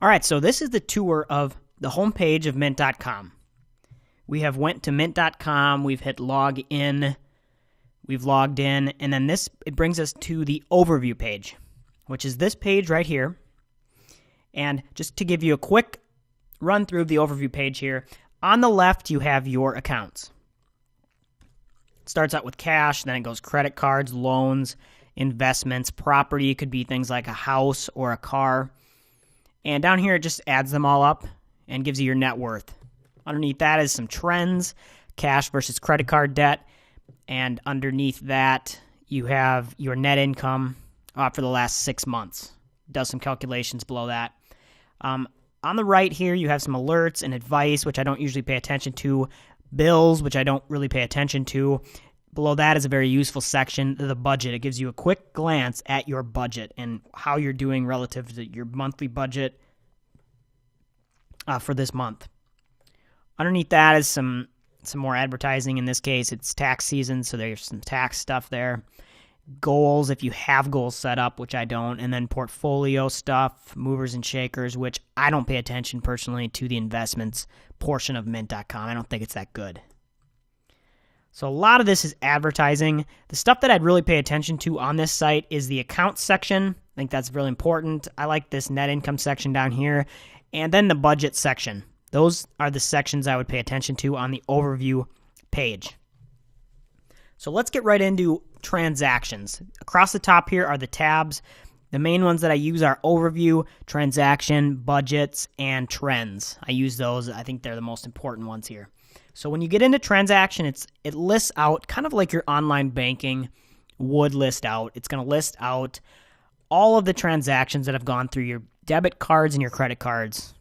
All right, so this is the tour of the homepage of Mint.com. We have went to Mint.com, we've hit log in, we've logged in, and then it brings us to the overview page, which is this page right here. And just to give you a quick run through of the overview page here, on the left you have your accounts. It starts out with cash, then it goes credit cards, loans, investments, property. It could be things like a house or a car. And down here, it just adds them all up and gives you your net worth. Underneath that is some trends, cash versus credit card debt. And underneath that, you have your net income for the last 6 months. Does some calculations below that. On the right here, you have some alerts and advice, which I don't usually pay attention to. Bills, which I don't really pay attention to. Below that is a very useful section, the budget. It gives you a quick glance at your budget and how you're doing relative to your monthly budget for this month. Underneath that is some more advertising. In this case, it's tax season, so there's some tax stuff there. Goals, if you have goals set up, which I don't. And then portfolio stuff, movers and shakers, which I don't pay attention personally to the investments portion of Mint.com. I don't think it's that good. So a lot of this is advertising. The stuff that I'd really pay attention to on this site is the accounts section. I think that's really important. I like this net income section down here. And then the budget section. Those are the sections I would pay attention to on the overview page. So let's get right into transactions. Across the top here are the tabs. The main ones that I use are overview, transaction, budgets, and trends. I use those. I think they're the most important ones here. So when you get into transaction, it lists out kind of like your online banking would list out. It's going to list out all of the transactions that have gone through your debit cards and your credit cards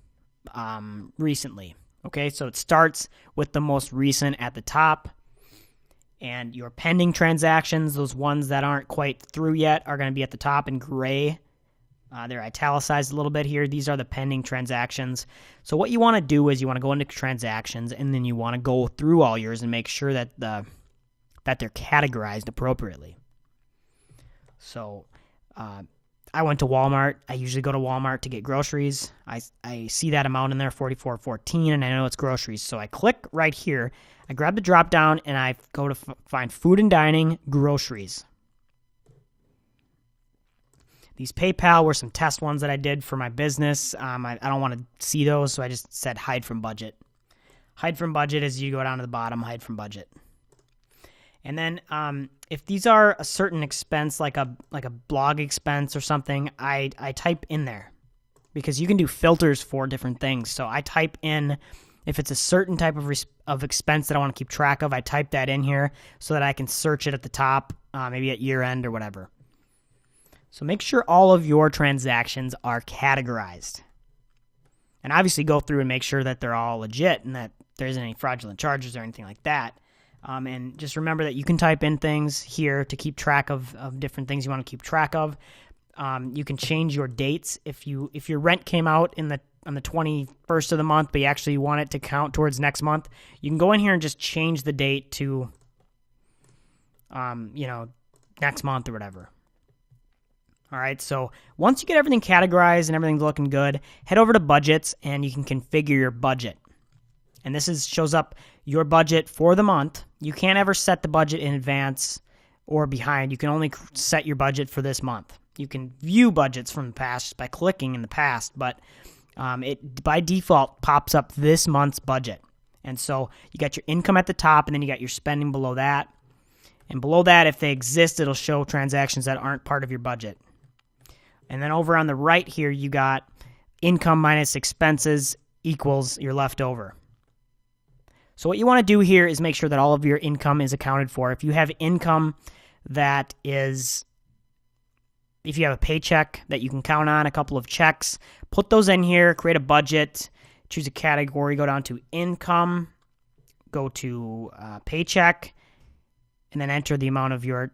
recently. Okay, so it starts with the most recent at the top. And your pending transactions, those ones that aren't quite through yet, are going to be at the top in gray. They're italicized a little bit here. These are the pending transactions. So what you want to do is you want to go into transactions, and then you want to go through all yours and make sure that they're categorized appropriately. So I went to Walmart. I usually go to Walmart to get groceries. I see that amount in there, $44.14, and I know it's groceries. So I click right here. I grab the drop down, and I go to find food and dining, groceries. These PayPal were some test ones that I did for my business. I don't want to see those, so I just said hide from budget. Hide from budget as you go down to the bottom, hide from budget. And then if these are a certain expense, like a blog expense or something, I type in there because you can do filters for different things. So I type in, if it's a certain type of expense that I want to keep track of, I type that in here so that I can search it at the top, maybe at year end or whatever. So make sure all of your transactions are categorized. And obviously go through and make sure that they're all legit and that there isn't any fraudulent charges or anything like that. And just remember that you can type in things here to keep track of different things you want to keep track of. You can change your dates. If your rent came out on the 21st of the month, but you actually want it to count towards next month, you can go in here and just change the date to, next month or whatever. All right, so once you get everything categorized and everything's looking good, head over to budgets and you can configure your budget. And this shows up your budget for the month. You can't ever set the budget in advance or behind. You can only set your budget for this month. You can view budgets from the past by clicking in the past, but it by default pops up this month's budget. And so you got your income at the top, and then you got your spending below that. And below that, if they exist, it'll show transactions that aren't part of your budget. And then over on the right here, you got income minus expenses equals your leftover. So what you want to do here is make sure that all of your income is accounted for. If you have income that is, if you have a paycheck that you can count on, a couple of checks, put those in here, create a budget, choose a category, go down to income, go to paycheck, and then enter the amount of your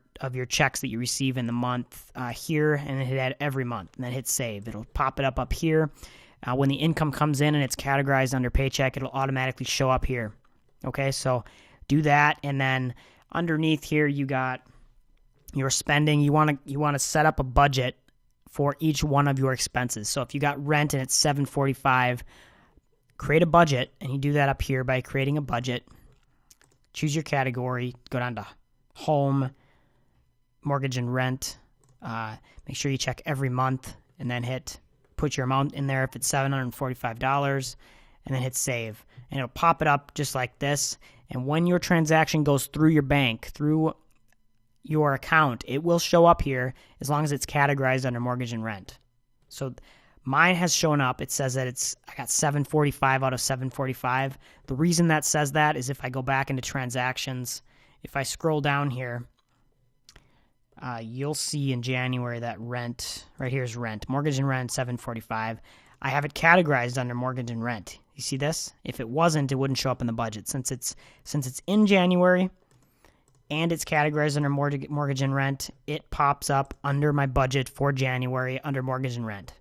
checks that you receive in the month here, and hit add every month, and then hit save. It'll pop it up here. When the income comes in and it's categorized under paycheck, it'll automatically show up here. Okay, so do that, and then underneath here you got your spending. You want to set up a budget for each one of your expenses. So if you got rent and it's $745, create a budget, and you do that up here by creating a budget. Choose your category, go down to home, mortgage and rent. Make sure you check every month and then put your amount in there if it's $745, and then hit save. And it'll pop it up just like this. And when your transaction goes through your bank, through your account, it will show up here as long as it's categorized under mortgage and rent. So mine has shown up. It says that I got 745 out of 745. The reason that says that is if I go back into transactions, if I scroll down here, you'll see in January that rent, right here is rent, mortgage and rent, 745. I have it categorized under mortgage and rent. You see this? If it wasn't, it wouldn't show up in the budget. Since it's in January and it's categorized under mortgage and rent, it pops up under my budget for January under mortgage and rent.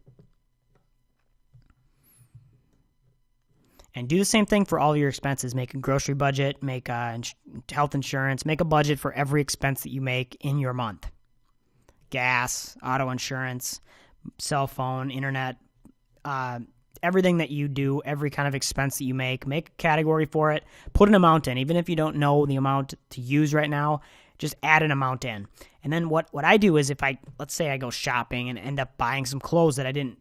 And do the same thing for all your expenses. Make a grocery budget, make health insurance, make a budget for every expense that you make in your month. Gas, auto insurance, cell phone, internet, everything that you do, every kind of expense that you make a category for it, put an amount in. Even if you don't know the amount to use right now, just add an amount in. And then what I do is let's say I go shopping and end up buying some clothes that I didn't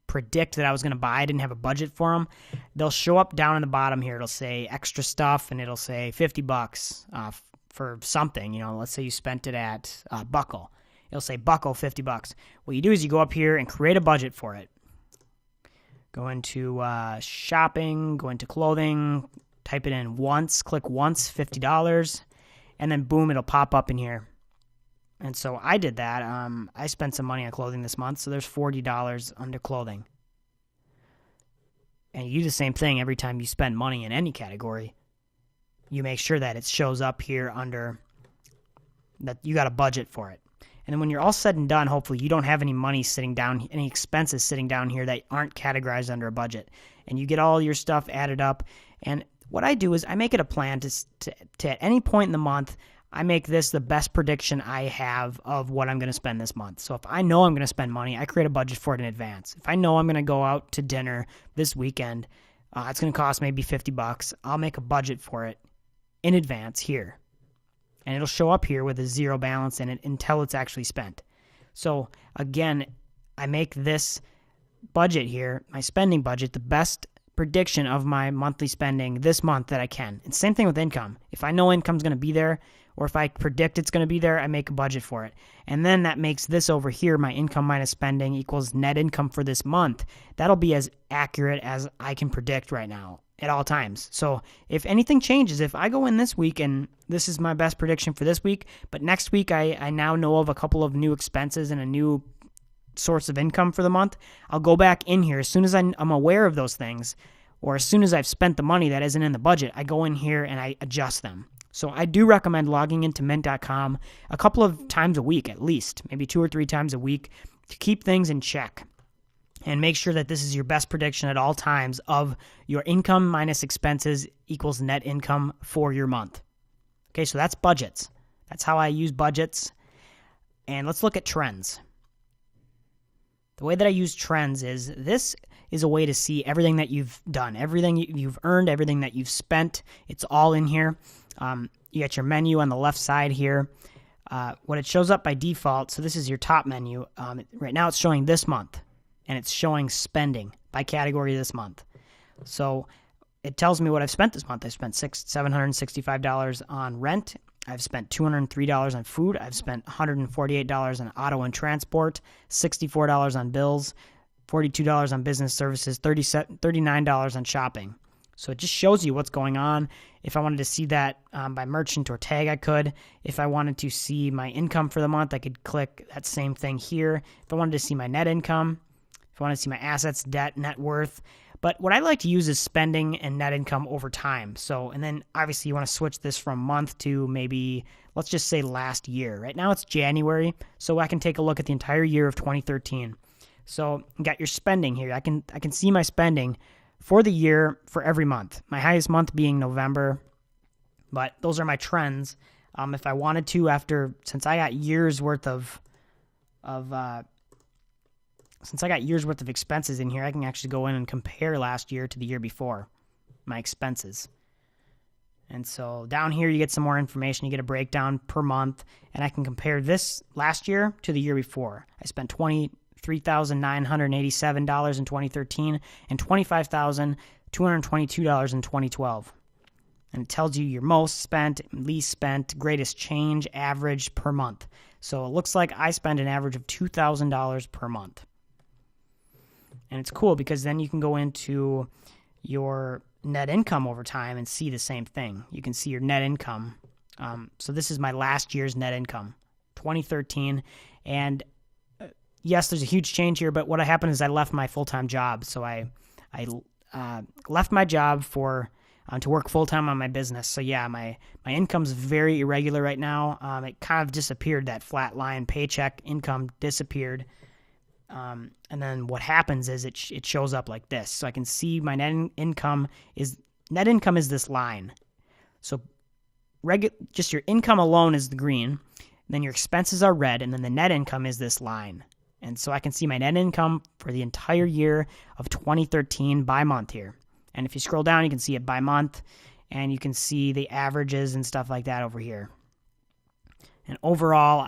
predict that I was going to buy. I didn't have a budget for them. They'll show up down in the bottom here. It'll say extra stuff, and it'll say $50 for something. Let's say you spent it at Buckle. It'll say Buckle, $50. What you do is you go up here and create a budget for it. Go into shopping, go into clothing, type it in once, click once, $50, and then boom, it'll pop up in here. And so I did that. I spent some money on clothing this month, so there's $40 under clothing. And you do the same thing every time you spend money in any category. You make sure that it shows up here under that you got a budget for it. And then when you're all said and done, hopefully you don't have any money sitting down, any expenses sitting down here that aren't categorized under a budget. And you get all your stuff added up. And what I do is I make it a plan to at any point in the month, I make this the best prediction I have of what I'm going to spend this month. So if I know I'm going to spend money, I create a budget for it in advance. If I know I'm going to go out to dinner this weekend, it's going to cost maybe $50. I'll make a budget for it in advance here. And it'll show up here with a zero balance in it until it's actually spent. So again, I make this budget here, my spending budget, the best prediction of my monthly spending this month that I can. And same thing with income. If I know income's going to be there, or if I predict it's going to be there, I make a budget for it. And then that makes this over here, my income minus spending equals net income for this month. That'll be as accurate as I can predict right now at all times. So if anything changes, if I go in this week and this is my best prediction for this week, but next week I now know of a couple of new expenses and a new source of income for the month, I'll go back in here as soon as I'm aware of those things, or as soon as I've spent the money that isn't in the budget, I go in here and I adjust them. So I do recommend logging into Mint.com a couple of times a week at least, maybe 2 or 3 times a week, to keep things in check and make sure that this is your best prediction at all times of your income minus expenses equals net income for your month. Okay, so that's budgets. That's how I use budgets. And let's look at trends. The way that I use trends is this is a way to see everything that you've done, everything you've earned, everything that you've spent. It's all in here. You got your menu on the left side here. What it shows up by default, so this is your top menu. Right now it's showing this month, and it's showing spending by category this month. So it tells me what I've spent this month. I've spent $765 on rent. I've spent $203 on food. I've spent $148 on auto and transport, $64 on bills, $42 on business services, $39 on shopping. So it just shows you what's going on. If I wanted to see that by merchant or tag, I could. If I wanted to see my income for the month, I could click that same thing here. If I wanted to see my net income, if I wanted to see my assets, debt, net worth. But what I like to use is spending and net income over time. So, and then obviously you want to switch this from month to maybe, let's just say last year. Right now it's January, so I can take a look at the entire year of 2013. So you got your spending here. I can see my spending for the year for every month. My highest month being November, but those are my trends. If I wanted to, since I got years worth of since I got years worth of expenses in here, I can actually go in and compare last year to the year before, my expenses. And so down here you get some more information. You get a breakdown per month, and I can compare this last year to the year before. I spent $23,987 in 2013 and $25,222 in 2012. And it tells you your most spent, least spent, greatest change, average per month. So it looks like I spend an average of $2,000 per month. And it's cool because then you can go into your net income over time and see the same thing. You can see your net income. So this is my last year's net income, 2013. And yes, there's a huge change here, but what happened is I left my full-time job. So I left my job to work full-time on my business. So yeah, my income's very irregular right now. It kind of disappeared, that flat line paycheck income disappeared. And then what happens is it shows up like this. So I can see my net income is this line. So just your income alone is the green, then your expenses are red, and then the net income is this line. And so I can see my net income for the entire year of 2013 by month here. And if you scroll down, you can see it by month, and you can see the averages and stuff like that over here. And overall,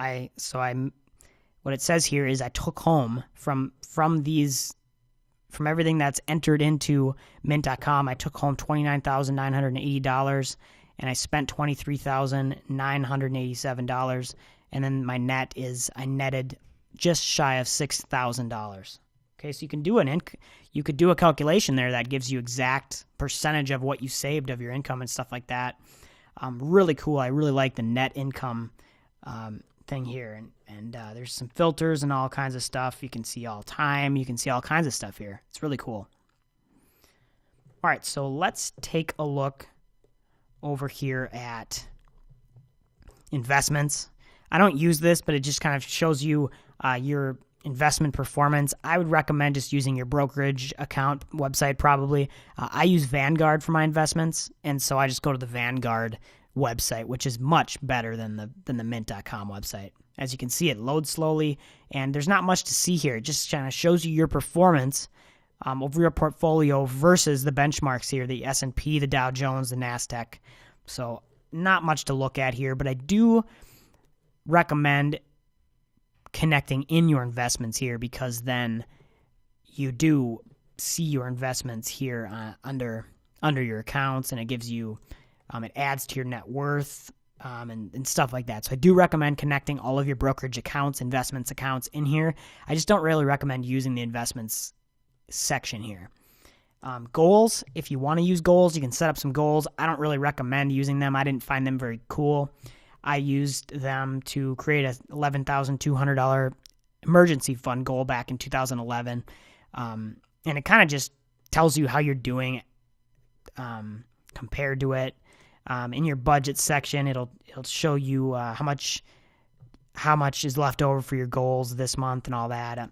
what it says here is I took home from everything that's entered into Mint.com, I took home $29,980, and I spent $23,987. And then my net is I netted just shy of $6,000. Okay, so you can do you could do a calculation there that gives you exact percentage of what you saved of your income and stuff like that. Really cool. I really like the net income thing here, and there's some filters and all kinds of stuff. You can see all time. You can see all kinds of stuff here. It's really cool. All right, so let's take a look over here at investments. I don't use this, but it just kind of shows you your investment performance. I would recommend just using your brokerage account website probably. I use Vanguard for my investments, and so I just go to the Vanguard website, which is much better than the Mint.com website. As you can see, it loads slowly, and there's not much to see here. It just kind of shows you your performance over your portfolio versus the benchmarks here, the S&P, the Dow Jones, the NASDAQ. So not much to look at here, but I do recommend connecting in your investments here, because then you do see your investments here under your accounts, and it gives you it adds to your net worth and stuff like that. So I do recommend connecting all of your brokerage accounts, investments accounts in here. I just don't really recommend using the investments section here. Goals, if you want to use goals, you can set up some goals. I don't really recommend using them. I didn't find them very cool. I used them to create a $11,200 emergency fund goal back in 2011. And it kind of just tells you how you're doing compared to it. In your budget section, it'll show you how much is left over for your goals this month and all that.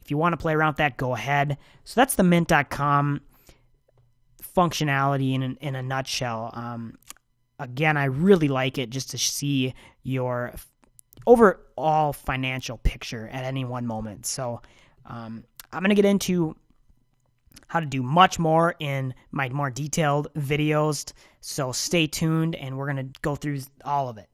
If you want to play around with that, go ahead. So that's the Mint.com functionality in a nutshell. Again, I really like it just to see your overall financial picture at any one moment. So I'm going to get into how to do much more in my more detailed videos. So stay tuned, and we're going to go through all of it.